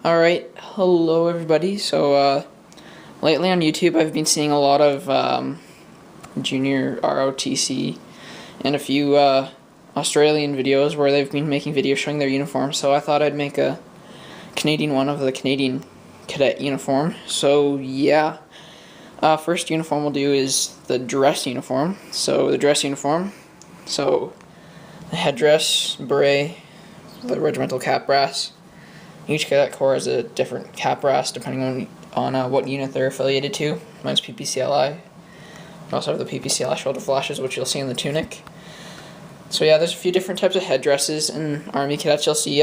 Alright, hello everybody. So, lately on YouTube I've been seeing a lot of junior ROTC and a few Australian videos where they've been making videos showing their uniforms, so I thought I'd make a Canadian one of the Canadian cadet uniform. So yeah, first uniform we'll do is the dress uniform. So the dress uniform, so the headdress, beret, the regimental cap brass. Each cadet corps has a different cap brass depending on what unit they're affiliated to. Mine's PPCLI. I also have the PPCLI shoulder flashes, which you'll see in the tunic. So yeah, there's a few different types of headdresses. In Army cadets, you'll see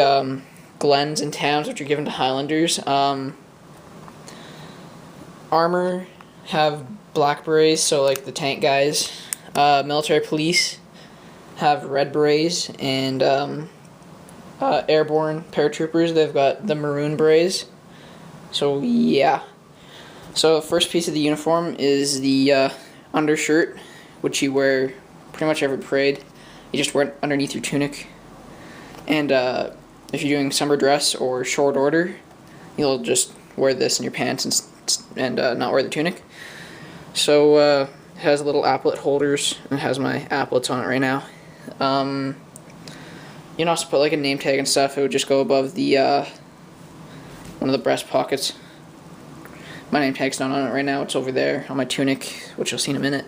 glens and tams, which are given to Highlanders. Armor have black berets, so like the tank guys. Military police have red berets, and airborne paratroopers, they've got the maroon berets. So yeah. So the first piece of the uniform is the undershirt, which you wear pretty much every parade. You just wear it underneath your tunic. And if you're doing summer dress or short order, you'll just wear this in your pants and not wear the tunic. So it has little applet holders, and it has my applets on it right now. You can also put like a name tag and stuff. It would just go above the one of the breast pockets. My name tag's not on it right now. It's over there on my tunic, which you'll see in a minute.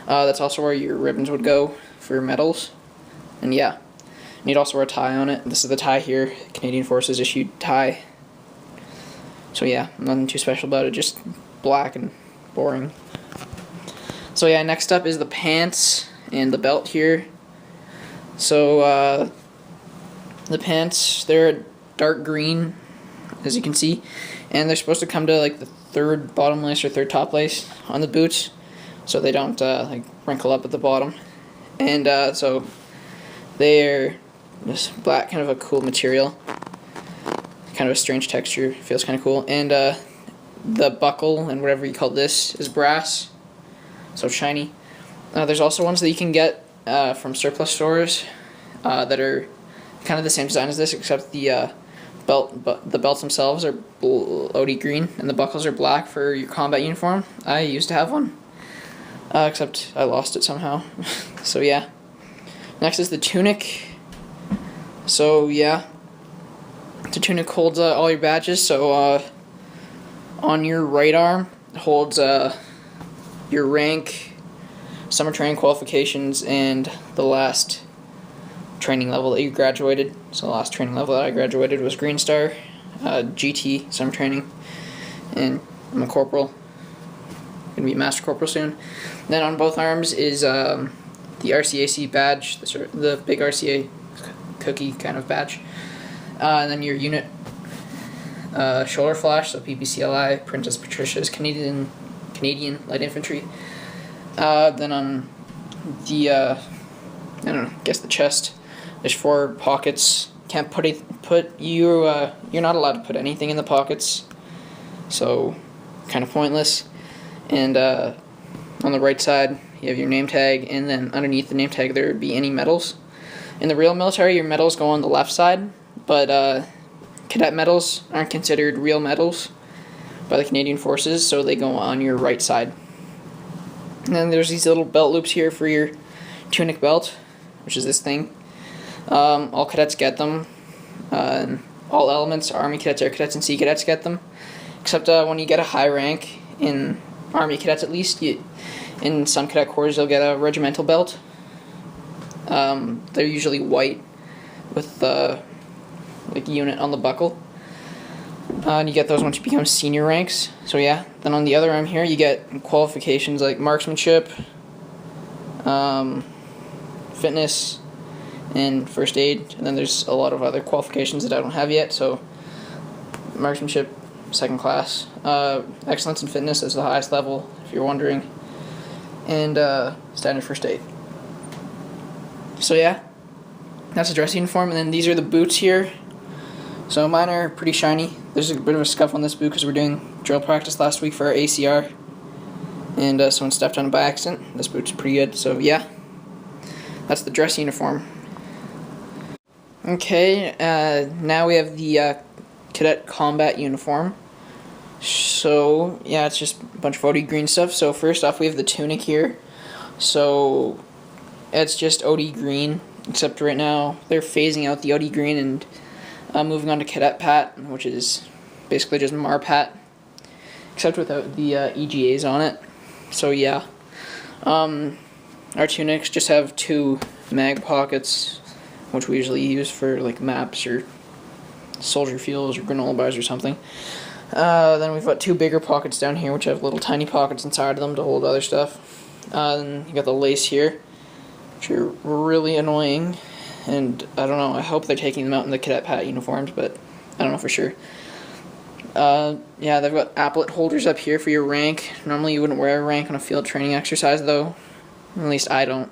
That's also where your ribbons would go for medals. And yeah, you'd also wear a tie on it. This is the tie here. Canadian Forces issued tie. So yeah, nothing too special about it. Just black and boring. So yeah, next up is the pants and the belt here. So the pants, they're dark green, as you can see, and they're supposed to come to like the third bottom lace or third top lace on the boots, so they don't like wrinkle up at the bottom. And so they're this black, kind of a cool material, kind of a strange texture, feels kind of cool. And the buckle and whatever you call this is brass, so shiny. There's also ones that you can get from surplus stores that are kind of the same design as this, except the the belts themselves are OD green and the buckles are black for your combat uniform. I used to have one, except I lost it somehow. So yeah. Next is the tunic. So yeah, the tunic holds all your badges. So on your right arm it holds your rank, summer training qualifications, and the last training level that you graduated. So the last training level that I graduated was Green Star, GT, summer training, and I'm a corporal. Gonna be a master corporal soon. Then on both arms is the RCAC badge, the big RCA cookie kind of badge. And then your unit shoulder flash, so PPCLI, Princess Patricia's Canadian Light Infantry. Then on the I don't know, guess the chest, there's 4 pockets. Can't you're not allowed to put anything in the pockets, so kind of pointless. And on the right side you have your name tag, and then underneath the name tag there would be any medals. In the real military, your medals go on the left side, but cadet medals aren't considered real medals by the Canadian Forces, so they go on your right side. And then there's these little belt loops here for your tunic belt, which is this thing. All cadets get them. All elements, Army cadets, Air cadets, and Sea cadets get them. Except when you get a high rank, in Army cadets at least, in some cadet corps you'll get a regimental belt. They're usually white with the like unit on the buckle. And you get those once you become senior ranks. So yeah, then on the other arm here you get qualifications like marksmanship, fitness, and first aid. And then there's a lot of other qualifications that I don't have yet. So marksmanship, 2nd class, excellence in fitness is the highest level, if you're wondering, and standard first aid. So yeah, that's the dress uniform. And then these are the boots here. So mine are pretty shiny. There's a bit of a scuff on this boot because we're doing drill practice last week for our ACR, and someone stepped on it by accident. This boot's pretty good. So yeah, that's the dress uniform. Okay, now we have the cadet combat uniform. So yeah, it's just a bunch of OD green stuff. So first off, we have the tunic here. So it's just OD green, except right now they're phasing out the OD green and moving on to cadet pat, which is basically just Marpat, except without the EGAs on it. So yeah, our tunics just have 2 mag pockets, which we usually use for like maps or soldier fuels or granola bars or something. Then we've got 2 bigger pockets down here, which have little tiny pockets inside of them to hold other stuff. Then you got the lace here, which are really annoying, and I don't know, I hope they're taking them out in the cadet pat uniforms, but I don't know for sure. Yeah, they've got applet holders up here for your rank. Normally you wouldn't wear a rank on a field training exercise though, at least I don't.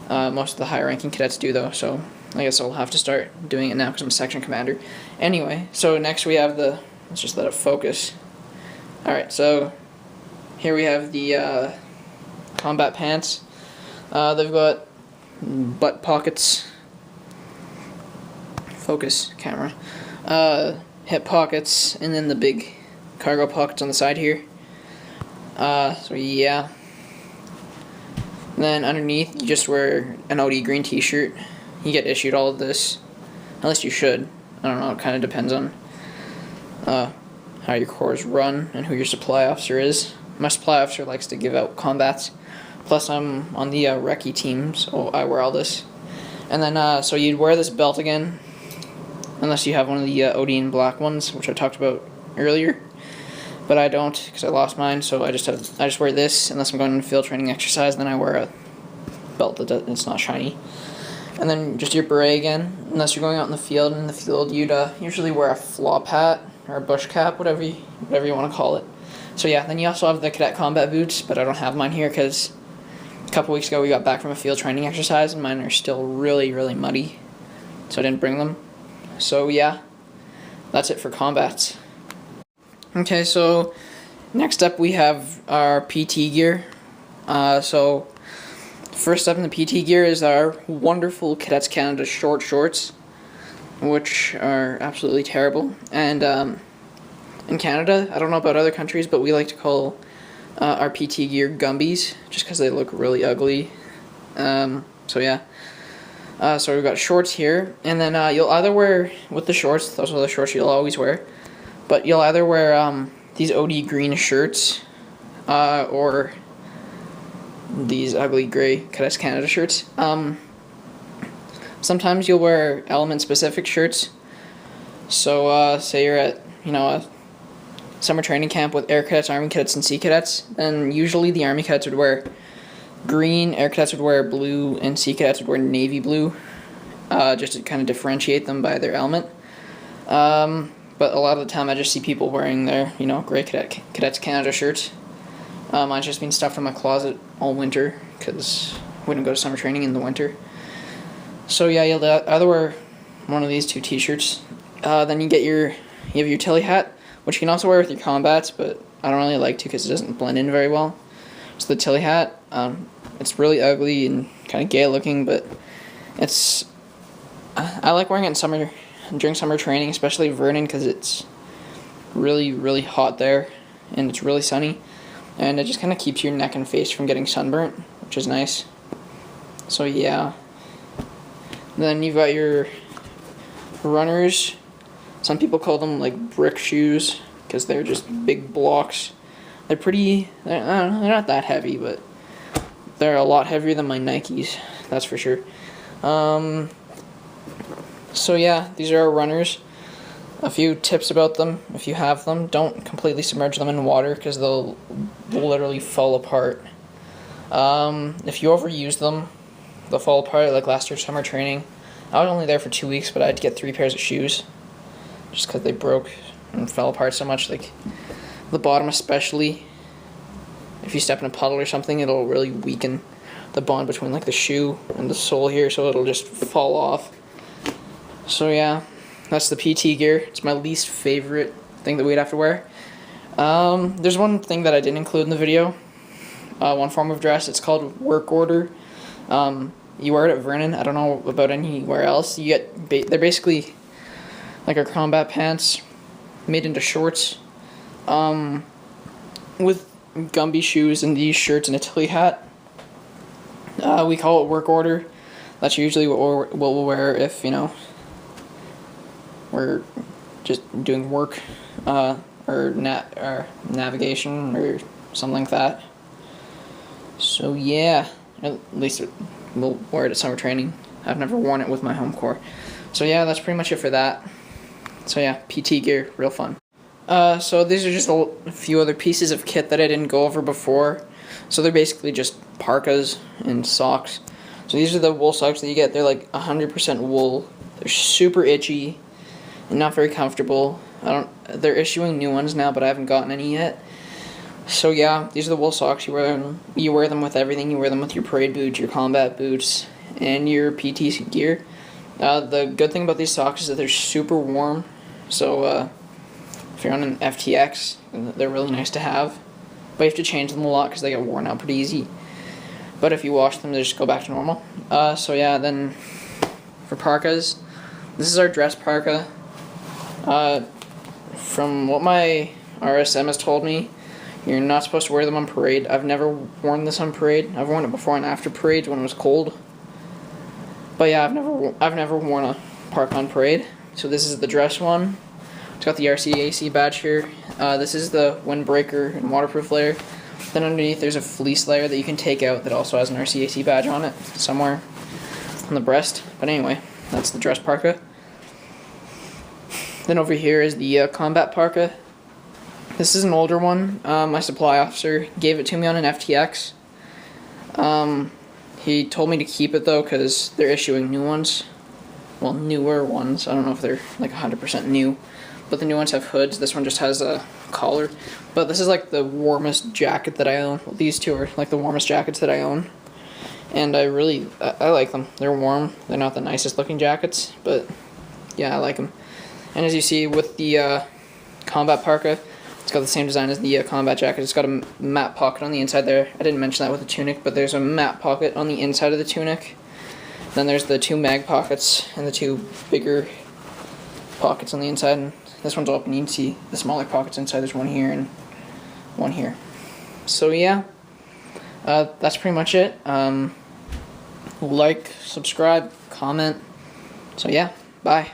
Most of the higher ranking cadets do though, so I guess I'll have to start doing it now because I'm section commander. Anyway, so next we have the, let's just let it focus. Alright, so here we have the combat pants. They've got butt pockets, focus camera, hip pockets, and then the big cargo pockets on the side here. So yeah. Then underneath, you just wear an OD green t-shirt. You get issued all of this. At least you should. I don't know, it kind of depends on how your corps run and who your supply officer is. My supply officer likes to give out combats. Plus I'm on the recce team, so I wear all this. And then, so you'd wear this belt again, unless you have one of the OD black ones, which I talked about earlier. But I don't, because I lost mine, so I just wear this unless I'm going on a field training exercise. Then I wear a belt that's not shiny. And then just your beret again, unless you're going out in the field. In the field, you'd usually wear a flop hat or a bush cap, whatever you want to call it. So yeah, then you also have the cadet combat boots, but I don't have mine here because a couple weeks ago we got back from a field training exercise and mine are still really, really muddy, so I didn't bring them. So yeah, that's it for combats. Okay, so next up we have our PT gear. So first up in the PT gear is our wonderful Cadets Canada short shorts, which are absolutely terrible. And in Canada, I don't know about other countries, but we like to call our PT gear Gumbies, just because they look really ugly. So yeah. So we've got shorts here, and then you'll either wear, with the shorts, those are the shorts you'll always wear, but you'll either wear these OD green shirts, or these ugly gray Cadets Canada shirts. Sometimes you'll wear element-specific shirts. So say you're at, a summer training camp with Air Cadets, Army Cadets, and Sea Cadets, then usually the Army Cadets would wear green, Air Cadets would wear blue, and Sea Cadets would wear navy blue, just to kind of differentiate them by their element. But a lot of the time I just see people wearing their, gray Cadets Canada shirts. Mine's just been stuffed in my closet all winter, because I wouldn't go to summer training in the winter. So yeah, you'll either wear one of these 2 t-shirts, then you have your utility hat, which you can also wear with your combats, but I don't really like to because it doesn't blend in very well. So the tilly hat, it's really ugly and kind of gay looking, but I like wearing it during summer training, especially Vernon, because it's really, really hot there, and it's really sunny, and it just kind of keeps your neck and face from getting sunburnt, which is nice. So yeah. Then you've got your runners. Some people call them like brick shoes because they're just big blocks. They're not that heavy, but they're a lot heavier than my Nikes, that's for sure. So yeah, these are our runners. A few tips about them: if you have them, don't completely submerge them in water because they'll literally fall apart. If you overuse them, they'll fall apart. Like last year's summer training, I was only there for 2 weeks, but I had to get 3 pairs of shoes just because they broke and fell apart so much. Like the bottom especially, if you step in a puddle or something, it'll really weaken the bond between like the shoe and the sole here, so it'll just fall off. So yeah, that's the PT gear. It's my least favorite thing that we'd have to wear. There's one thing that I didn't include in the video, one form of dress. It's called work order. You wear it at Vernon. I don't know about anywhere else. They're basically like our combat pants made into shorts, with Gumby shoes and these shirts and a Tilly hat. We call it work order. That's usually what we'll wear if, you know, we're just doing work, or navigation or something like that. So yeah, at least we'll wear it at summer training. I've never worn it with my home corps. So yeah, that's pretty much it for that. So yeah, PT gear, real fun. So these are just a few other pieces of kit that I didn't go over before. So they're basically just parkas and socks. So these are the wool socks that you get. They're like 100% wool. They're super itchy and not very comfortable. They're issuing new ones now, but I haven't gotten any yet. So yeah, these are the wool socks. You wear them with everything. You wear them with your parade boots, your combat boots, and your PT gear. The good thing about these socks is that they're super warm. So if you're on an FTX, they're really nice to have. But you have to change them a lot because they get worn out pretty easy. But if you wash them, they just go back to normal. So yeah, then for parkas, this is our dress parka. From what my RSM has told me, you're not supposed to wear them on parade. I've never worn this on parade. I've worn it before and after parade when it was cold. But yeah, I've never worn a parka on parade. So this is the dress one. It's got the RCAC badge here. This is the windbreaker and waterproof layer. Then underneath there's a fleece layer that you can take out that also has an RCAC badge on it somewhere on the breast. But anyway, that's the dress parka. Then over here is the combat parka. This is an older one. My supply officer gave it to me on an FTX. He told me to keep it though because they're issuing new ones. Well, newer ones. I don't know if they're like 100% new. But the new ones have hoods. This one just has a collar. But this is like the warmest jacket that I own. Well, these two are like the warmest jackets that I own. And I like them. They're warm. They're not the nicest looking jackets. But yeah, I like them. And as you see with the combat parka, it's got the same design as the combat jacket. It's got a matte pocket on the inside there. I didn't mention that with the tunic, but there's a matte pocket on the inside of the tunic. Then there's the two mag pockets and the two bigger pockets on the inside. And this one's open. You can see the smaller pockets inside. There's one here and one here. So yeah, that's pretty much it. Like, subscribe, comment. So yeah, bye.